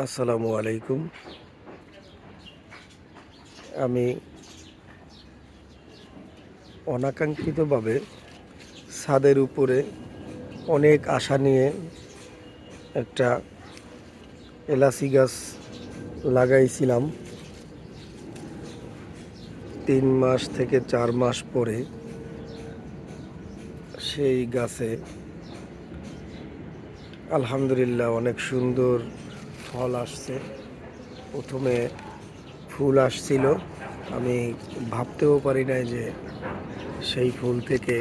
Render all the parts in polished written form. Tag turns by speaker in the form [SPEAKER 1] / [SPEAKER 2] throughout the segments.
[SPEAKER 1] আসসালামু আলাইকুম। আমি অনাকাঙ্ক্ষিতভাবে ছাদের উপরে অনেক আশা নিয়ে একটা এলাচি গাছ লাগাইছিলাম। 3 মাস থেকে 4 মাস পরে সেই গাছে আলহামদুলিল্লাহ অনেক সুন্দর ফল আসছে। প্রথমে ফুল আসছিল, আমি ভাবতেও পারি নাই যে সেই ফুল থেকে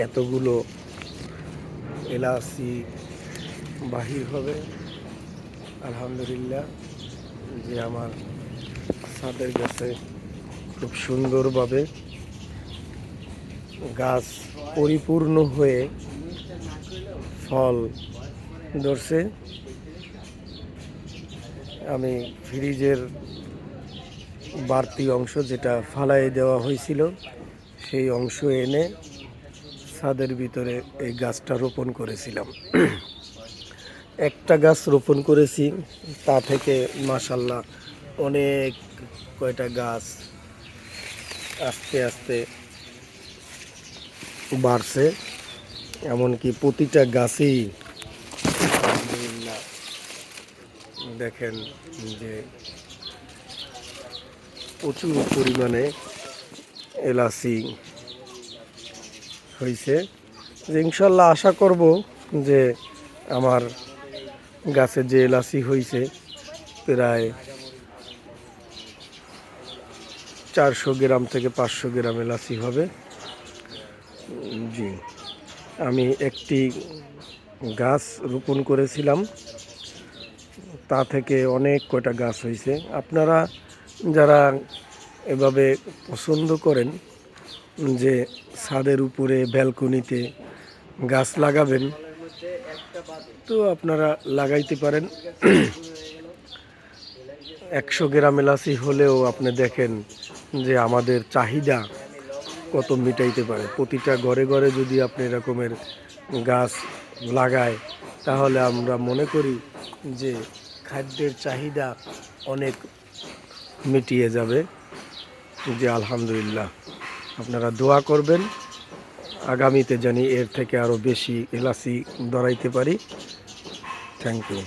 [SPEAKER 1] এতগুলো এলাচি বাহির হবে। আলহামদুলিল্লাহ যে আমার ছাদের গাছে খুব সুন্দরভাবে গাছ পরিপূর্ণ হয়ে ফল ধরছে। আমি ফ্রিজের বাড়তি অংশ যেটা ফালাই দেওয়া হয়েছিল সেই অংশ এনে ছাদের ভিতরে এই গাছটা রোপণ করেছিলাম। একটা গাছ রোপণ করেছি, তা থেকে মাশাআল্লাহ অনেক কয়টা গাছ আস্তে আস্তে বাড়ছে। এমনকি প্রতিটা গাছেই আলহামদুলিল্লাহ দেখেন যে প্রচুর পরিমাণে এলাচি হয়েছে। যে ইনশাল্লাহ আশা করব যে আমার গাছে যে এলাচি হয়েছে প্রায় 400 গ্রাম থেকে 500 গ্রাম এলাচি হবে। জি, আমি একটি গাছ রোপণ করেছিলাম, তা থেকে অনেক কয়টা গাছ হয়েছে। আপনারা যারা এভাবে পছন্দ করেন যে ছাদের উপরে ব্যালকনিতে গাছ লাগাবেন, তো আপনারা লাগাইতে পারেন। 100 গ্রাম এলাচি হলেও আপনি দেখেন যে আমাদের চাহিদা কত মিটাইতে পারে। প্রতিটা ঘরে ঘরে যদি আপনি এরকমের গাছ লাগায়, তাহলে আমরা মনে করি যে খাদ্যের চাহিদা অনেক মিটিয়ে যাবে। যে আলহামদুলিল্লাহ আপনারা দোয়া করবেন আগামীতে জানি এর থেকে আরও বেশি এলাচি ধরাইতে পারি। Thank you.